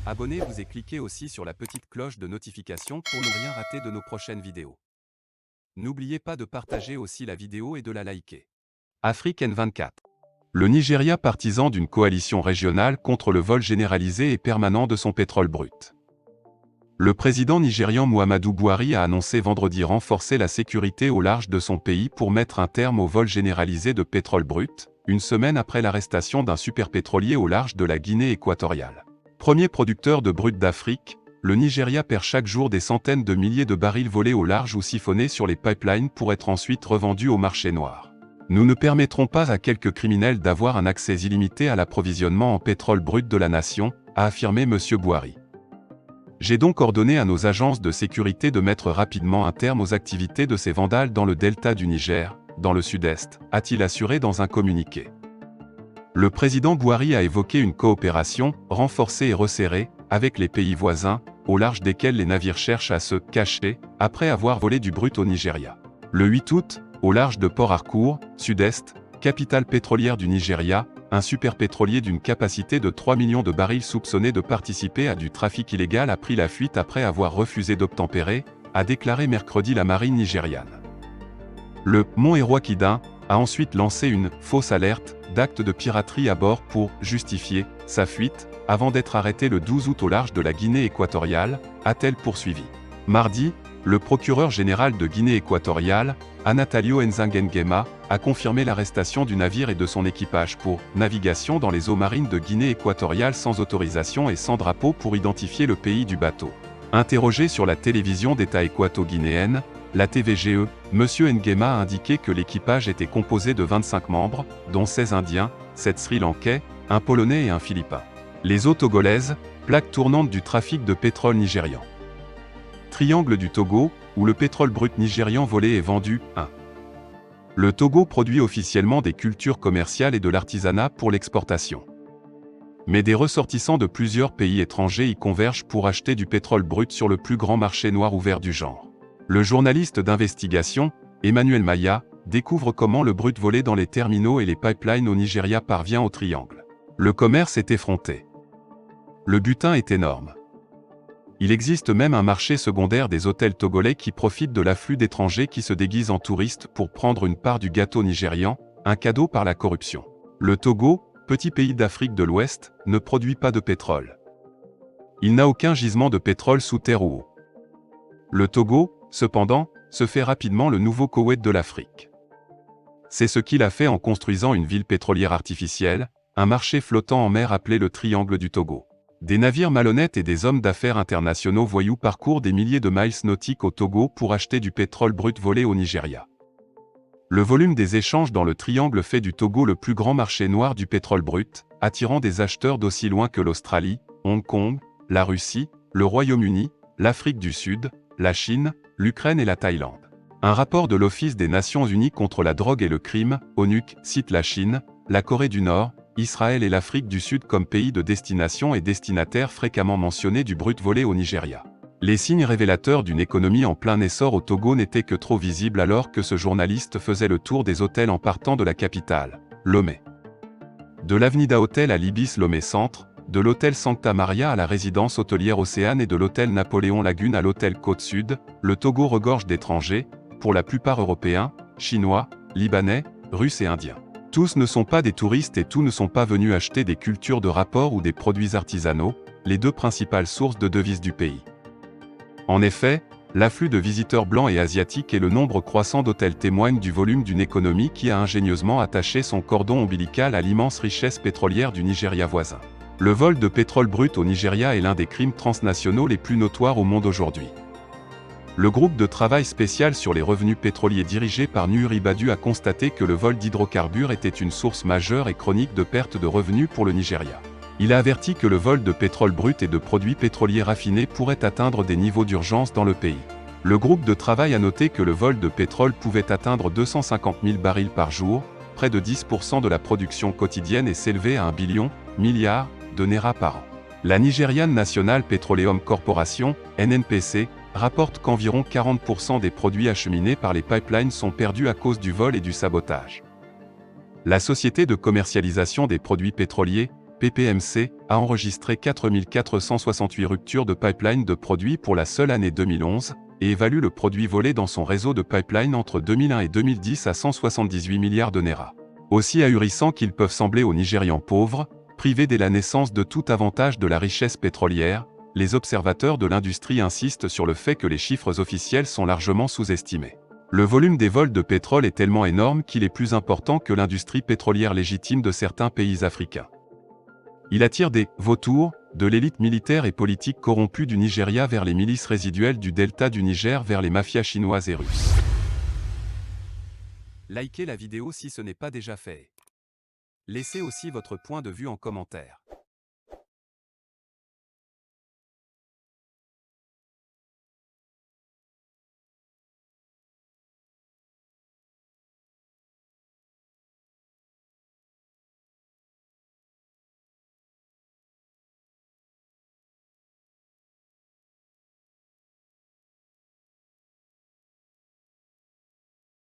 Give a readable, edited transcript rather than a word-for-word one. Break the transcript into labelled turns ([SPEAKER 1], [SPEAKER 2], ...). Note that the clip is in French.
[SPEAKER 1] Abonnez-vous et cliquez aussi sur la petite cloche de notification pour ne rien rater de nos prochaines vidéos. N'oubliez pas de partager aussi la vidéo et de la liker. Afrique N24. Le Nigeria partisan d'une coalition régionale contre le vol généralisé et permanent de son pétrole brut. Le président nigérian Muhammadu Buhari a annoncé vendredi renforcer la sécurité au large de son pays pour mettre un terme au vol généralisé de pétrole brut, une semaine après l'arrestation d'un superpétrolier au large de la Guinée équatoriale. Premier producteur de brut d'Afrique, le Nigeria perd chaque jour des centaines de milliers de barils volés au large ou siphonnés sur les pipelines pour être ensuite revendus au marché noir. Nous ne permettrons pas à quelques criminels d'avoir un accès illimité à l'approvisionnement en pétrole brut de la nation, a affirmé M. Buhari. J'ai donc ordonné à nos agences de sécurité de mettre rapidement un terme aux activités de ces vandales dans le delta du Niger, dans le sud-est, a-t-il assuré dans un communiqué. Le président Buhari a évoqué une coopération renforcée et resserrée avec les pays voisins, au large desquels les navires cherchent à se cacher après avoir volé du brut au Nigeria. Le 8 août, au large de Port Harcourt, sud-est, capitale pétrolière du Nigeria, un superpétrolier d'une capacité de 3 millions de barils soupçonné de participer à du trafic illégal a pris la fuite après avoir refusé d'obtempérer, a déclaré mercredi la marine nigériane. Le Mont Erwakidun a ensuite lancé une fausse alerte d'acte de piraterie à bord pour justifier sa fuite, avant d'être arrêté le 12 août au large de la Guinée équatoriale, a-t-elle poursuivi. Mardi, le procureur général de Guinée équatoriale, Anatalio Nzanguengema, a confirmé l'arrestation du navire et de son équipage pour navigation dans les eaux marines de Guinée équatoriale sans autorisation et sans drapeau pour identifier le pays du bateau. Interrogé sur la télévision d'État équato-guinéenne, la TVGE, M. Nguema a indiqué que l'équipage était composé de 25 membres, dont 16 Indiens, 7 Sri Lankais, un Polonais et un Philippin. Les eaux togolaises, plaque tournante du trafic de pétrole nigérian. Triangle du Togo, où le pétrole brut nigérian volé est vendu. 1. Le Togo produit officiellement des cultures commerciales et de l'artisanat pour l'exportation. Mais des ressortissants de plusieurs pays étrangers y convergent pour acheter du pétrole brut sur le plus grand marché noir ouvert du genre. Le journaliste d'investigation, Emmanuel Maya, découvre comment le brut volé dans les terminaux et les pipelines au Nigeria parvient au triangle. Le commerce est effronté. Le butin est énorme. Il existe même un marché secondaire des hôtels togolais qui profitent de l'afflux d'étrangers qui se déguisent en touristes pour prendre une part du gâteau nigérian, un cadeau par la corruption. Le Togo, petit pays d'Afrique de l'Ouest, ne produit pas de pétrole. Il n'a aucun gisement de pétrole sous terre ou eau. Le Togo, cependant, se fait rapidement le nouveau Koweït de l'Afrique. C'est ce qu'il a fait en construisant une ville pétrolière artificielle, un marché flottant en mer appelé le Triangle du Togo. Des navires malhonnêtes et des hommes d'affaires internationaux voyous parcourent des milliers de miles nautiques au Togo pour acheter du pétrole brut volé au Nigeria. Le volume des échanges dans le Triangle fait du Togo le plus grand marché noir du pétrole brut, attirant des acheteurs d'aussi loin que l'Australie, Hong Kong, la Russie, le Royaume-Uni, l'Afrique du Sud, la Chine, l'Ukraine et la Thaïlande. Un rapport de l'Office des Nations Unies contre la drogue et le crime, ONUC, cite la Chine, la Corée du Nord, Israël et l'Afrique du Sud comme pays de destination et destinataires fréquemment mentionnés du brut volé au Nigeria. Les signes révélateurs d'une économie en plein essor au Togo n'étaient que trop visibles alors que ce journaliste faisait le tour des hôtels en partant de la capitale, Lomé. De l'Avenida Hotel à l'Ibis Lomé Centre, de l'hôtel Sancta Maria à la résidence hôtelière Océane et de l'hôtel Napoléon Lagune à l'hôtel Côte Sud, le Togo regorge d'étrangers, pour la plupart européens, chinois, libanais, russes et indiens. Tous ne sont pas des touristes et tous ne sont pas venus acheter des cultures de rapport ou des produits artisanaux, les deux principales sources de devises du pays. En effet, l'afflux de visiteurs blancs et asiatiques et le nombre croissant d'hôtels témoignent du volume d'une économie qui a ingénieusement attaché son cordon ombilical à l'immense richesse pétrolière du Nigeria voisin. Le vol de pétrole brut au Nigeria est l'un des crimes transnationaux les plus notoires au monde aujourd'hui. Le groupe de travail spécial sur les revenus pétroliers dirigé par Nuhuri Badu a constaté que le vol d'hydrocarbures était une source majeure et chronique de perte de revenus pour le Nigeria. Il a averti que le vol de pétrole brut et de produits pétroliers raffinés pourrait atteindre des niveaux d'urgence dans le pays. Le groupe de travail a noté que le vol de pétrole pouvait atteindre 250 000 barils par jour, près de 10% de la production quotidienne et s'élever à 1 milliard de naira par an. La Nigerian National Petroleum Corporation, NNPC, rapporte qu'environ 40% des produits acheminés par les pipelines sont perdus à cause du vol et du sabotage. La société de commercialisation des produits pétroliers, PPMC, a enregistré 4468 ruptures de pipeline de produits pour la seule année 2011, et évalue le produit volé dans son réseau de pipeline entre 2001 et 2010 à 178 milliards de naira. Aussi ahurissant qu'ils peuvent sembler aux Nigérians pauvres, privés dès la naissance de tout avantage de la richesse pétrolière, les observateurs de l'industrie insistent sur le fait que les chiffres officiels sont largement sous-estimés. Le volume des vols de pétrole est tellement énorme qu'il est plus important que l'industrie pétrolière légitime de certains pays africains. Il attire des « vautours » de l'élite militaire et politique corrompue du Nigeria vers les milices résiduelles du delta du Niger vers les mafias chinoises et russes. Likez la vidéo si ce n'est pas déjà fait. Laissez aussi votre point de vue en commentaire.